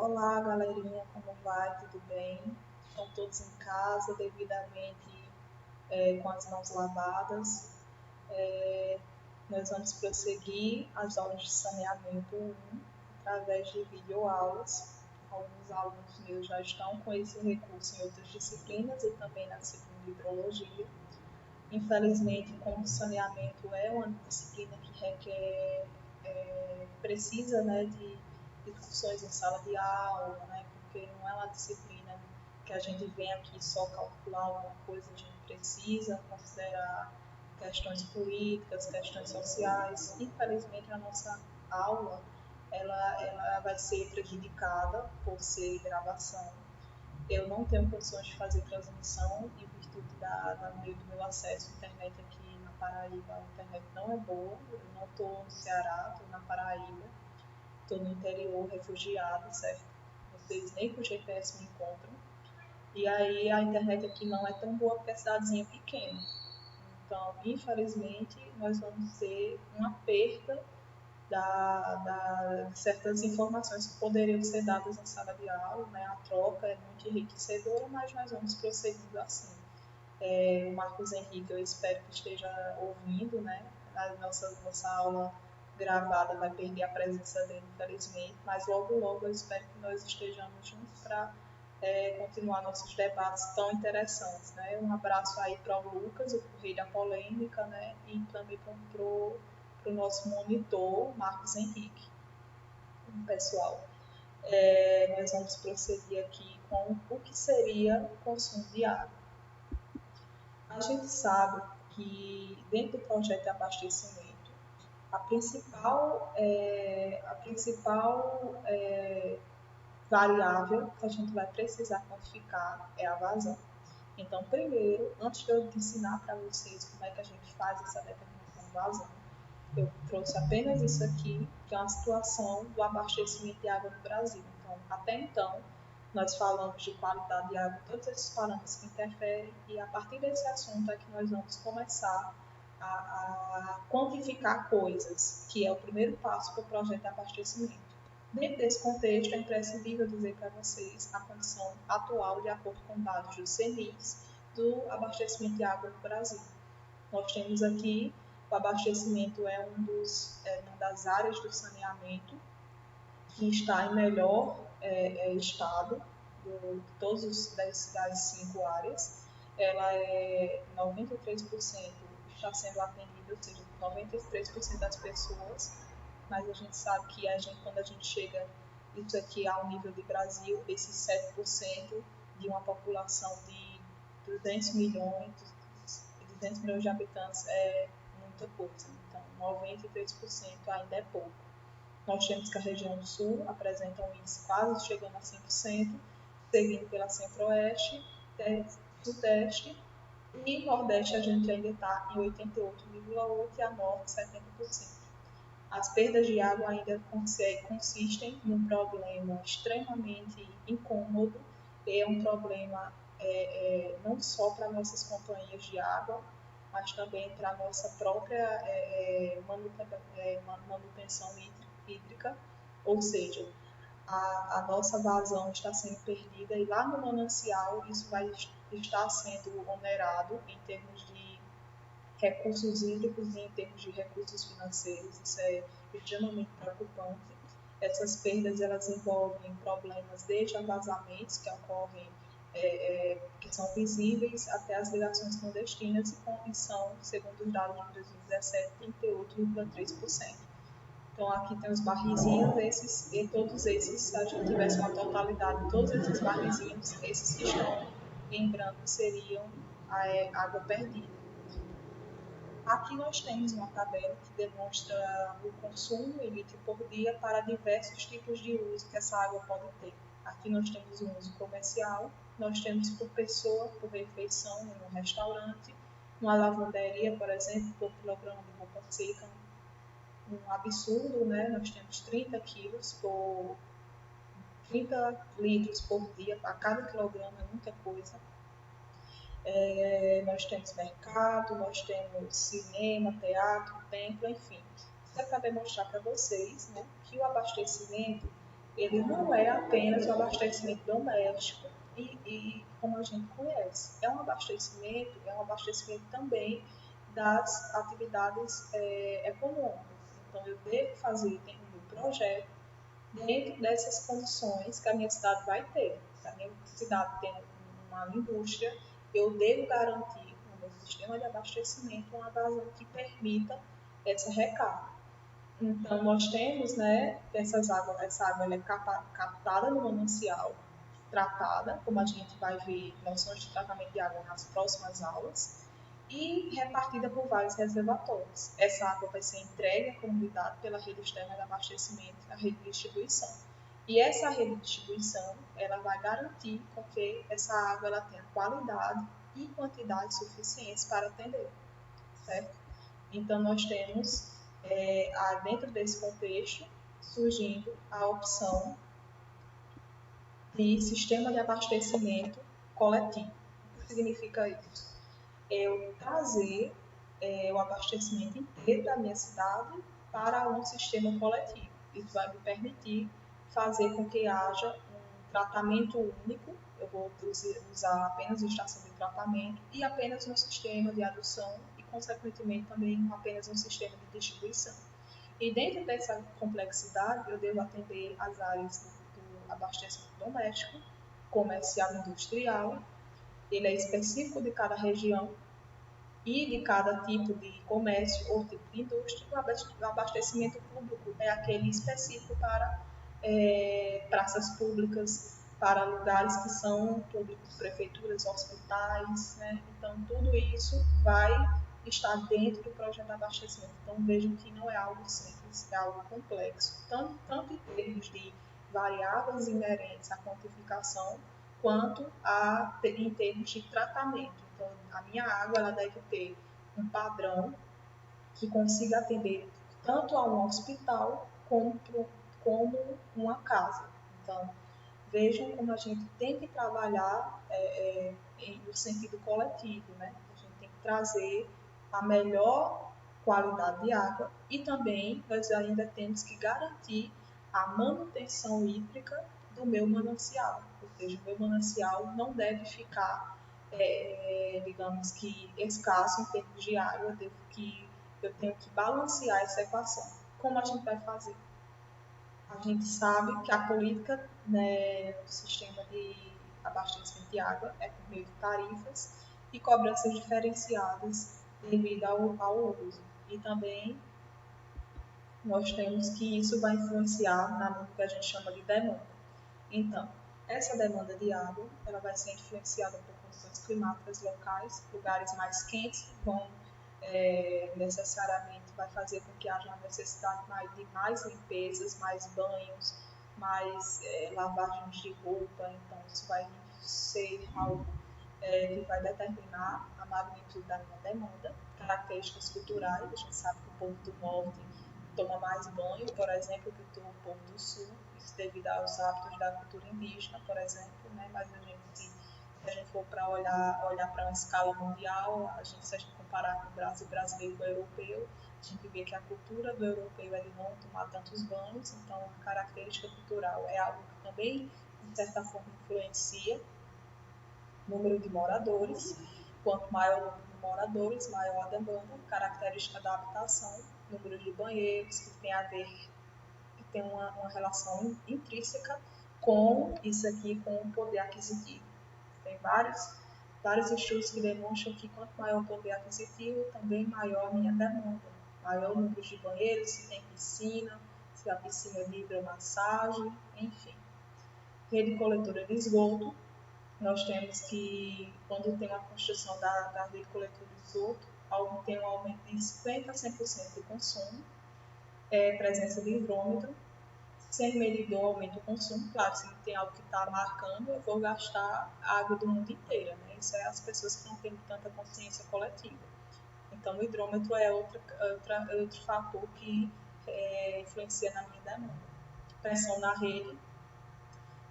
Olá, galerinha, como vai? Tudo bem? Estão todos em casa, devidamente com as mãos lavadas. É, Nós vamos prosseguir as aulas de saneamento 1 através de videoaulas. Alguns alunos meus já estão com esse recurso em outras disciplinas e também na disciplina de hidrologia. Infelizmente, como saneamento é uma disciplina que requer, precisa, né, de discussões em sala de aula, né, porque não é uma disciplina que a gente vem aqui só calcular alguma coisa, a gente precisa considerar questões políticas, questões sociais. Infelizmente, a nossa aula ela vai ser prejudicada por ser gravação. Eu não tenho condições de fazer transmissão em virtude do meu acesso à internet aqui na Paraíba. A internet não é boa, eu não estou no Ceará, estou na Paraíba, estou no interior, refugiado, certo? Vocês nem com GPS me encontram. E aí a internet aqui não é tão boa porque a cidadezinha é pequena. Então, infelizmente, nós vamos ter uma perda de certas informações que poderiam ser dadas na sala de aula, né? A troca é muito enriquecedora, mas nós vamos prosseguindo assim. O Marcos Henrique, eu espero que esteja ouvindo, né? A nossa aula gravada vai perder a presença dele, infelizmente, mas logo, logo eu espero que nós estejamos juntos para continuar nossos debates tão interessantes, né? Um abraço aí para o Lucas, o rei da polêmica, né? E também para o nosso monitor, Marcos Henrique. Pessoal, nós vamos prosseguir aqui com o que seria o consumo de água. A gente sabe que dentro do projeto de abastecimento, a principal variável que a gente vai precisar quantificar é a vazão. Então, primeiro, antes de eu ensinar para vocês como é que a gente faz essa determinação de vazão, eu trouxe apenas isso aqui, que é uma situação do abastecimento de água no Brasil. Então, até então, nós falamos de qualidade de água, todos esses parâmetros que interferem, e a partir desse assunto é que nós vamos começar a quantificar coisas, que é o primeiro passo para o projeto de abastecimento. Dentro desse contexto, é imprescindível dizer para vocês a condição atual, de acordo com dados do CENIS, do abastecimento de água no Brasil. Nós temos aqui o abastecimento é uma das áreas do saneamento que está em melhor estado de todas das 5 áreas. Ela é 93% está sendo atendida, ou seja, 93% das pessoas, mas a gente sabe que quando a gente chega isso aqui ao nível de Brasil, esses 7% de uma população de 200 milhões, 200 milhões de habitantes é muita coisa. Então, 93% ainda é pouco. Nós temos que a região do Sul apresenta um índice quase chegando a 100%, seguido pela Centro-Oeste, Sudeste e Nordeste a gente ainda está em 88,8% e a Norte 70%. As perdas de água ainda consistem num problema extremamente incômodo, é um problema não só para nossas companhias de água, mas também para a nossa própria manutenção hídrica, ou seja, a nossa vazão está sendo perdida e lá no manancial isso vai estar sendo onerado em termos de recursos hídricos e em termos de recursos financeiros. Isso é extremamente preocupante. Essas perdas elas envolvem problemas desde vazamentos que ocorrem, que são visíveis, até as ligações clandestinas e são, segundo os dados de 2017, 38,3%. Então aqui tem os barrizinhos, e todos esses, se a gente tivesse uma totalidade de todos esses barrizinhos, esses que estão em branco seriam a água perdida. Aqui nós temos uma tabela que demonstra o consumo em litro por dia para diversos tipos de uso que essa água pode ter. Aqui nós temos um uso comercial, nós temos por pessoa, por refeição em um restaurante, uma lavanderia, por exemplo, por quilograma de roupa seca, um absurdo, né? Nós temos 30 litros por dia, a cada quilograma é muita coisa. Nós temos mercado, nós temos cinema, teatro, templo, enfim. Isso é para demonstrar para vocês, né, que o abastecimento ele não é apenas o abastecimento doméstico e como a gente conhece. É um abastecimento também das atividades econômicas. Então, eu devo fazer dentro do projeto, dentro dessas condições que a minha cidade vai ter. Se a minha cidade tem uma indústria, eu devo garantir no meu sistema de abastecimento uma vazão que permita essa recarga. Então, nós temos, né, essa água ela é captada no manancial, tratada, como a gente vai ver noções de tratamento de água nas próximas aulas, e repartida por vários reservatórios. Essa água vai ser entregue à comunidade pela rede externa de abastecimento, a rede de distribuição. E essa rede de distribuição, ela vai garantir com que essa água ela tenha qualidade e quantidade suficientes para atender, certo? Então, nós temos, dentro desse contexto, surgindo a opção de sistema de abastecimento coletivo. O que significa isso? Eu trazer o abastecimento inteiro da minha cidade para um sistema coletivo. Isso vai me permitir fazer com que haja um tratamento único. Eu vou usar apenas uma estação de tratamento e apenas um sistema de adução e, consequentemente, também apenas um sistema de distribuição. E dentro dessa complexidade, eu devo atender as áreas do abastecimento doméstico, comercial e industrial. Ele é específico de cada região e de cada tipo de comércio ou tipo de indústria. O abastecimento público é aquele específico para praças públicas, para lugares que são públicos, prefeituras, hospitais, né? Então, tudo isso vai estar dentro do projeto de abastecimento. Então, vejam que não é algo simples, é algo complexo, tanto em termos de variáveis inerentes à quantificação, quanto em termos de tratamento. Então, a minha água ela deve ter um padrão que consiga atender tanto a um hospital como uma casa. Então, vejam como a gente tem que trabalhar no sentido coletivo, né? A gente tem que trazer a melhor qualidade de água e também nós ainda temos que garantir a manutenção hídrica do meu manancial, ou seja, o meu manancial não deve ficar, digamos que, escasso em termos de água, eu tenho que balancear essa equação. Como a gente vai fazer? A gente sabe que a política, né, do sistema de abastecimento de água é por meio de tarifas e cobranças diferenciadas devido ao uso. E também nós temos que isso vai influenciar no que a gente chama de demanda. Então, essa demanda de água ela vai ser influenciada por condições climáticas locais, lugares mais quentes vão necessariamente vai fazer com que haja uma necessidade de mais limpezas, mais banhos, mais lavagens de roupa. Então, isso vai ser algo que vai determinar a magnitude da minha demanda, características culturais. A gente sabe que o povo do norte toma mais banho, por exemplo, do que o povo do sul, isso devido aos hábitos da cultura indígena, por exemplo, né? Mas se a gente for para olhar para uma escala mundial, se a gente comparar com o Brasil brasileiro com o europeu, a gente vê que a cultura do europeu é de não tomar tantos banhos, então a característica cultural é algo que também, de certa forma, influencia o número de moradores. Quanto maior o número de moradores, maior a demanda, característica da habitação, número de banheiros, que tem a ver, que tem uma relação intrínseca com isso aqui, com o poder aquisitivo. Tem vários estudos que demonstram que quanto maior o poder aquisitivo, também maior a minha demanda. Maior o número de banheiros, se tem piscina, se a piscina é de hidromassagem, enfim. Rede coletora de esgoto. Nós temos que, quando tem uma construção da rede coletora de esgoto, tem um aumento de 50% a 100% do consumo, presença de hidrômetro, sem medidor aumenta o consumo. Claro, se tem algo que está marcando, eu vou gastar a água do mundo inteiro, né? Isso é as pessoas que não têm tanta consciência coletiva. Então, o hidrômetro é outro fator que influencia na minha demanda. Pressão na rede.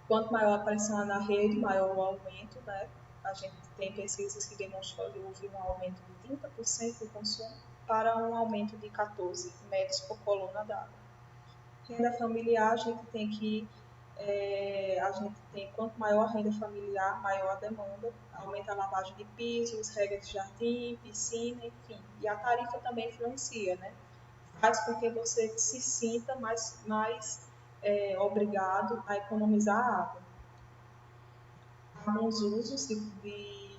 Quanto maior a pressão na rede, maior o aumento, né? A gente tem pesquisas que demonstram que houve um aumento de 30% do consumo para um aumento de 14 metros por coluna d'água. Renda familiar, a gente tem que A gente tem, quanto maior a renda familiar, maior a demanda, aumenta a lavagem de pisos, regra de jardim, piscina, enfim. E a tarifa também influencia, né? Faz com que você se sinta mais obrigado a economizar água. Alguns usos de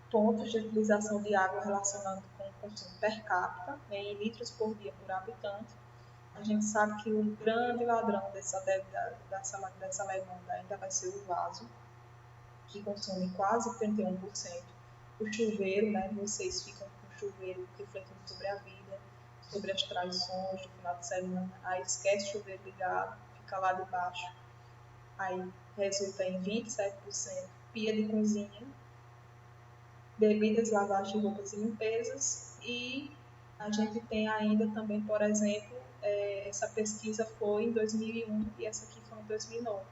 pontos de utilização de água relacionando com o consumo per capita, né, em litros por dia por habitante. A gente sabe que o grande ladrão dessa demanda ainda vai ser o vaso, que consome quase 31%. O chuveiro, né, vocês ficam com o chuveiro refletindo sobre a vida, sobre as traições do final de semana. Aí esquece o chuveiro ligado, fica lá debaixo. Aí resulta em 27%. Pia de cozinha, bebidas, lavagem de roupas e limpezas. E a gente tem ainda também, por exemplo, essa pesquisa foi em 2001 e essa aqui foi em 2009,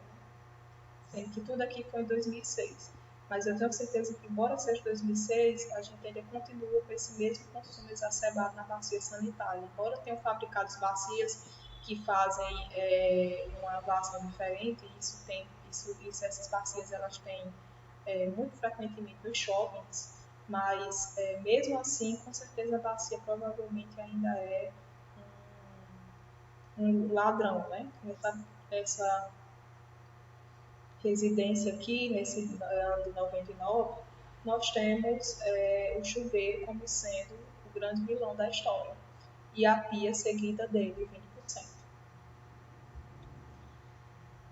sendo que tudo aqui foi em 2006. Mas eu tenho certeza que, embora seja 2006, a gente ainda continua com esse mesmo consumo exacerbado na bacia sanitária. Embora tenham fabricados bacias que fazem uma vazão diferente, essas bacias elas têm muito frequentemente nos shoppings, mas mesmo assim, com certeza a bacia provavelmente ainda é um ladrão, né? Essa residência aqui, nesse ano de 99, nós temos o chuveiro como sendo o grande vilão da história e a pia seguida dele, 20%.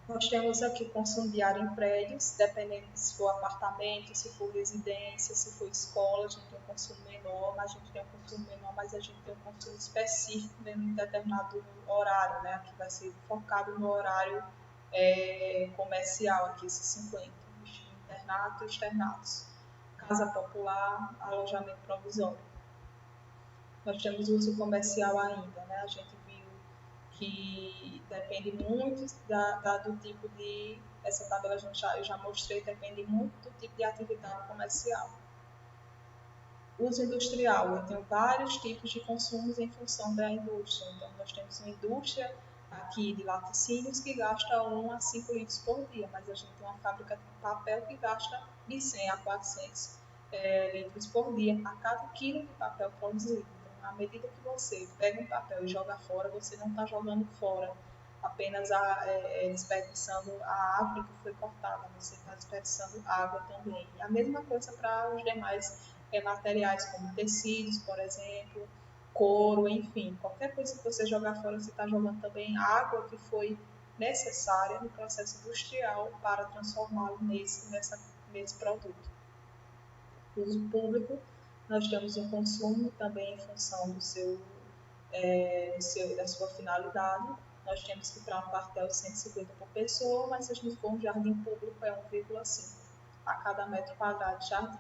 Nós temos aqui consumo diário em prédios, dependendo se for apartamento, se for residência, se for escola, a gente tem um consumo menor, mas a gente tem um consumo menor, mas a gente tem um consumo específico em um determinado horário, né? Aqui vai ser focado no horário comercial, aqui esses 50, internato e externatos, casa popular, alojamento provisório. Nós temos uso comercial ainda, né? A gente viu que depende muito do tipo de. Essa tabela eu já mostrei, depende muito do tipo de atividade comercial. Uso industrial, eu tenho vários tipos de consumos em função da indústria. Então, nós temos uma indústria aqui de laticínios que gasta 1 a 5 litros por dia, mas a gente tem uma fábrica de papel que gasta de 100 a 400 litros por dia a cada quilo de papel produzido. Então, à medida que você pega um papel e joga fora, você não está jogando fora apenas desperdiçando a árvore que foi cortada, você está desperdiçando água também. E a mesma coisa para os demais materiais, como tecidos, por exemplo, couro, enfim, qualquer coisa que você jogar fora, você está jogando também água que foi necessária no processo industrial para transformá-lo nesse produto. Uso público, nós temos um consumo também em função da sua finalidade. Nós temos que para um quartel 150 por pessoa, mas se a gente for um jardim público é 1,5 a cada metro quadrado de jardim.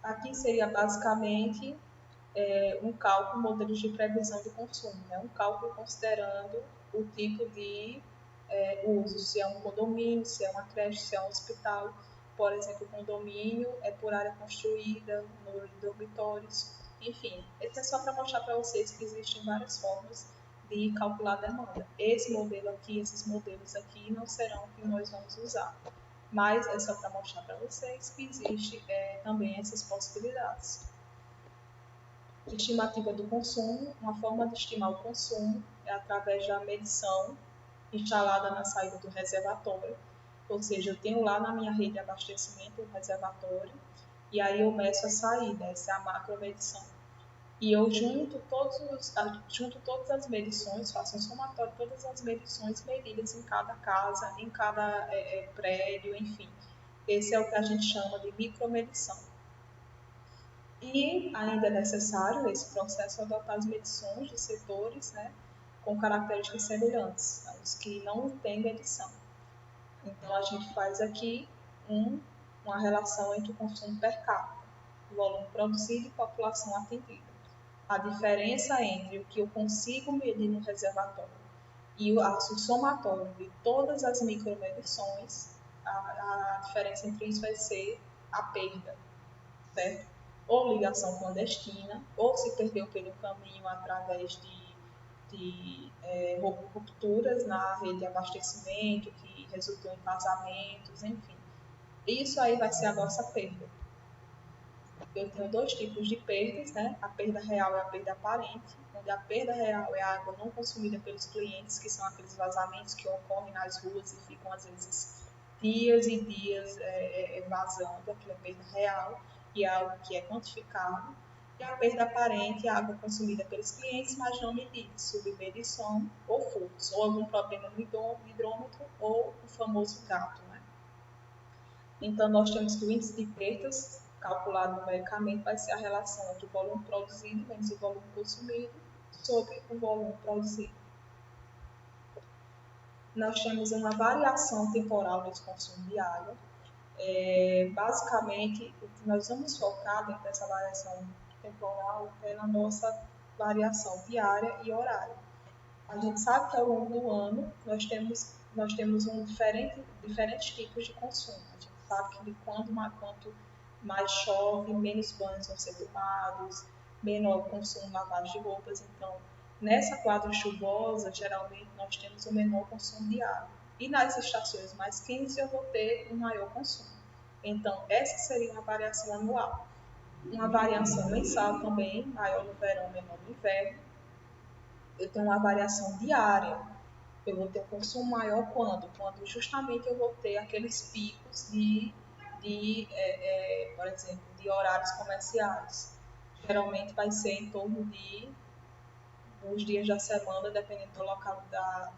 Aqui seria basicamente um cálculo, modelos de previsão de consumo, né? Um cálculo considerando o tipo de uso, se é um condomínio, se é uma creche, se é um hospital. Por exemplo, o condomínio é por área construída, número de dormitórios, enfim. Esse é só para mostrar para vocês que existem várias formas de calcular a demanda. Esse modelo aqui, esses modelos aqui não serão o que nós vamos usar, mas é só para mostrar para vocês que existe também essas possibilidades. Estimativa do consumo, uma forma de estimar o consumo é através da medição instalada na saída do reservatório, ou seja, eu tenho lá na minha rede de abastecimento um reservatório e aí eu meço a saída, essa é a macromedição. E eu junto todas as medições, faço um somatório de todas as medições medidas em cada casa, em cada prédio, enfim. Esse é o que a gente chama de micromedição. E ainda é necessário, nesse processo, adotar as medições de setores, né, com características semelhantes, os que não têm medição. Então, a gente faz aqui uma relação entre o consumo per capita, o volume produzido e população atendida. A diferença entre o que eu consigo medir no reservatório e o somatório de todas as micromedições, a diferença entre isso vai ser a perda, certo? Ou ligação clandestina, ou se perdeu pelo caminho através de rupturas na rede de abastecimento, que resultou em vazamentos, enfim. Isso aí vai ser a nossa perda. Eu tenho dois tipos de perdas, né? A perda real e a perda aparente, onde a perda real é a água não consumida pelos clientes, que são aqueles vazamentos que ocorrem nas ruas e ficam, às vezes, dias e dias vazando, aquilo é perda real e é algo que é quantificado. E a perda aparente é a água consumida pelos clientes, mas não medida, submedição ou furtos, ou algum problema no hidrômetro ou o famoso gato, né? Então, nós temos que o índice de perdas, calculado numericamente, vai ser a relação entre o volume produzido menos o volume consumido sobre o volume produzido. Nós temos uma variação temporal nesse consumo de água. Basicamente, o que nós vamos focar dentro dessa variação temporal é na nossa variação diária e horária. A gente sabe que ao longo do ano nós temos diferentes tipos de consumo. A gente sabe que quanto mais chove, menos banhos vão ser tomados, menor consumo lavagem de roupas. Então, nessa quadra chuvosa, geralmente nós temos um menor consumo de água. E nas estações mais quentes eu vou ter um maior consumo. Então, essa seria uma variação anual. Uma variação mensal também, maior no verão, menor no inverno. Eu tenho uma variação diária. Eu vou ter um consumo maior quando? Quando justamente eu vou ter aqueles picos por exemplo, de horários comerciais. Geralmente vai ser em torno de os dias da semana, dependendo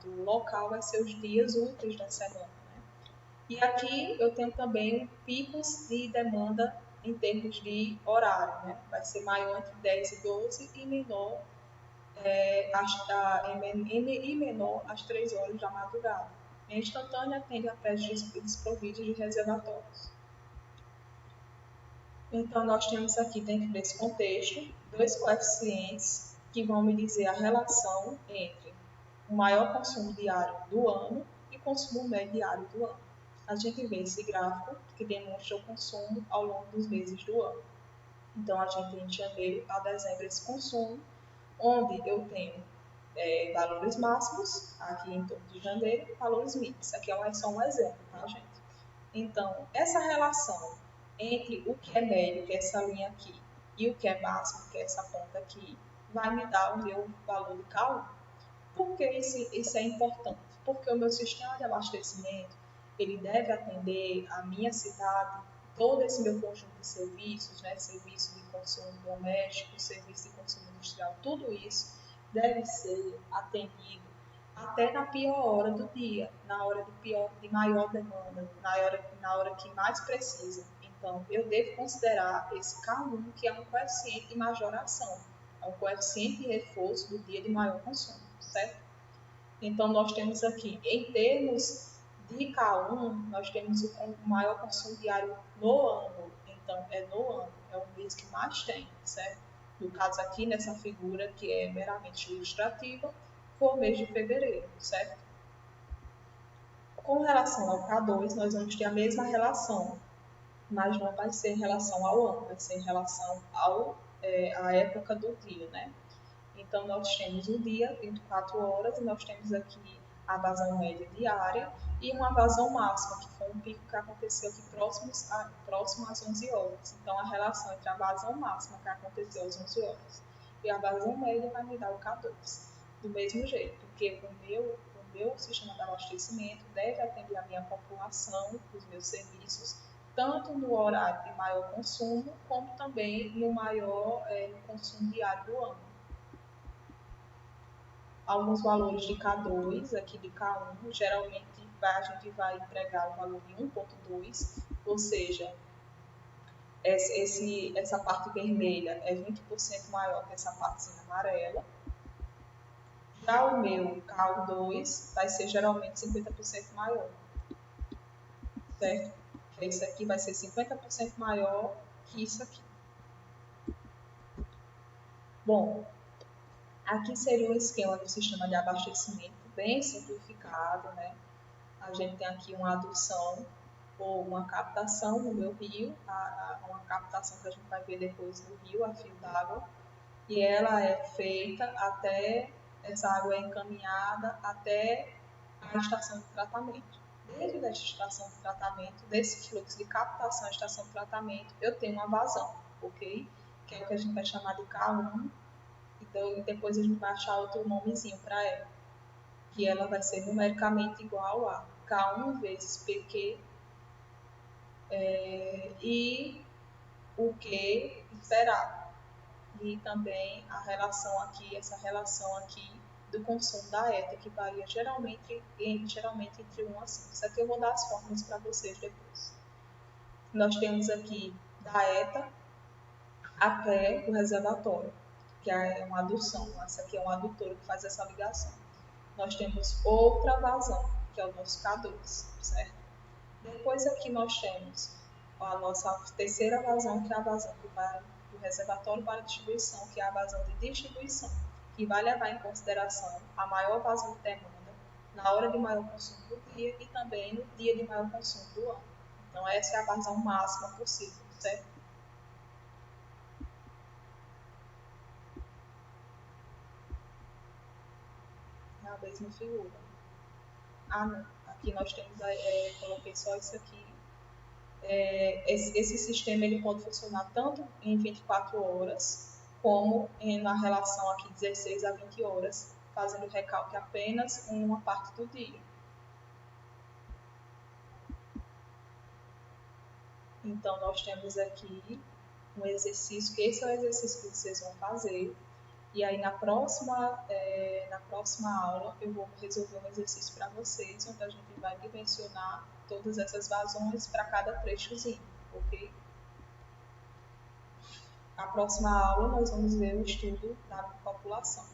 do local, vai ser os dias úteis da semana. Né? E aqui eu tenho também picos de demanda em termos de horário. Né? Vai ser maior entre 10 e 12 e menor e menor às 3 horas da madrugada. A instantânea atende a prédios desprovidos de reservatórios. Então, nós temos aqui, dentro desse contexto, dois coeficientes que vão me dizer a relação entre o maior consumo diário do ano e o consumo médio diário do ano. A gente vê esse gráfico que demonstra o consumo ao longo dos meses do ano. Então, a gente tem de janeiro a dezembro esse consumo, onde eu tenho valores máximos, aqui em torno de janeiro, valores mínimos. Aqui é só um exemplo, tá, gente? Então, essa relação entre o que é médio, que é essa linha aqui, e o que é máximo, que é essa ponta aqui, vai me dar o meu valor de cálculo. Por que isso é importante? Porque o meu sistema de abastecimento, ele deve atender a minha cidade, todo esse meu conjunto de serviços, né? Serviço de consumo doméstico, serviço de consumo industrial, tudo isso deve ser atendido até na pior hora do dia, na hora de maior demanda, na hora que mais precisa. Então, eu devo considerar esse K1, que é um coeficiente de majoração, é um coeficiente de reforço do dia de maior consumo, certo? Então, nós temos aqui, em termos de K1, nós temos o maior consumo diário no ano. Então, é no ano, é o mês que mais tem, certo? No caso aqui, nessa figura, que é meramente ilustrativa, foi o mês de fevereiro, certo? Com relação ao K2, nós vamos ter a mesma relação, mas não vai ser em relação ao ano, vai ser em relação à época do dia, né? Então, nós temos o dia, 24 horas, e nós temos aqui a vazão média diária e uma vazão máxima, que foi um pico que aconteceu aqui próximo às 11 horas. Então, a relação entre a vazão máxima, que aconteceu às 11 horas, e a vazão média vai me dar o K2. Do mesmo jeito, porque o meu sistema de abastecimento deve atender a minha população, os meus serviços, tanto no horário de maior consumo, como também no no consumo diário do ano. Alguns valores de K2, aqui de K1, geralmente a gente vai empregar o valor de 1,2, ou seja, essa parte vermelha é 20% maior que essa partezinha amarela. Já o meu K2 vai ser geralmente 50% maior, certo? Esse aqui vai ser 50% maior que isso aqui. Bom, aqui seria um esquema do sistema de abastecimento bem simplificado, né? A gente tem aqui uma adução ou uma captação no meu rio, uma captação que a gente vai ver depois no rio, a fio d'água, e ela é feita até essa água é encaminhada até a estação de tratamento. Dentro dessa estação de tratamento, desse fluxo de captação à estação de tratamento, eu tenho uma vazão, ok? Que é o que a gente vai chamar de K1, então depois a gente vai achar outro nomezinho para ela, que ela vai ser numericamente igual a K1 vezes PQ e o Q esperado. E também a relação aqui, essa relação aqui do consumo da ETA, que varia geralmente entre 1 a 5. Isso aqui eu vou dar as fórmulas para vocês depois. Nós temos aqui da ETA até o reservatório, que é uma adução. Essa aqui é um adutor que faz essa ligação. Nós temos outra vazão, que é o nosso K2, certo? Depois aqui nós temos a nossa terceira vazão, que é a vazão que vai do reservatório para a distribuição, que é a vazão de distribuição, que vai levar em consideração a maior vazão de demanda na hora de maior consumo do dia e também no dia de maior consumo do ano. Então essa é a vazão máxima possível, certo? É a mesma figura. Ah, não. Aqui nós temos, coloquei só isso aqui. Esse sistema ele pode funcionar tanto em 24 horas, como na relação aqui 16 a 20 horas, fazendo recalque apenas em uma parte do dia. Então, nós temos aqui um exercício, que esse é o exercício que vocês vão fazer, e aí na próxima aula eu vou resolver um exercício para vocês, onde a gente vai dimensionar todas essas vazões para cada trechozinho, ok? Na próxima aula nós vamos ver o estudo da população.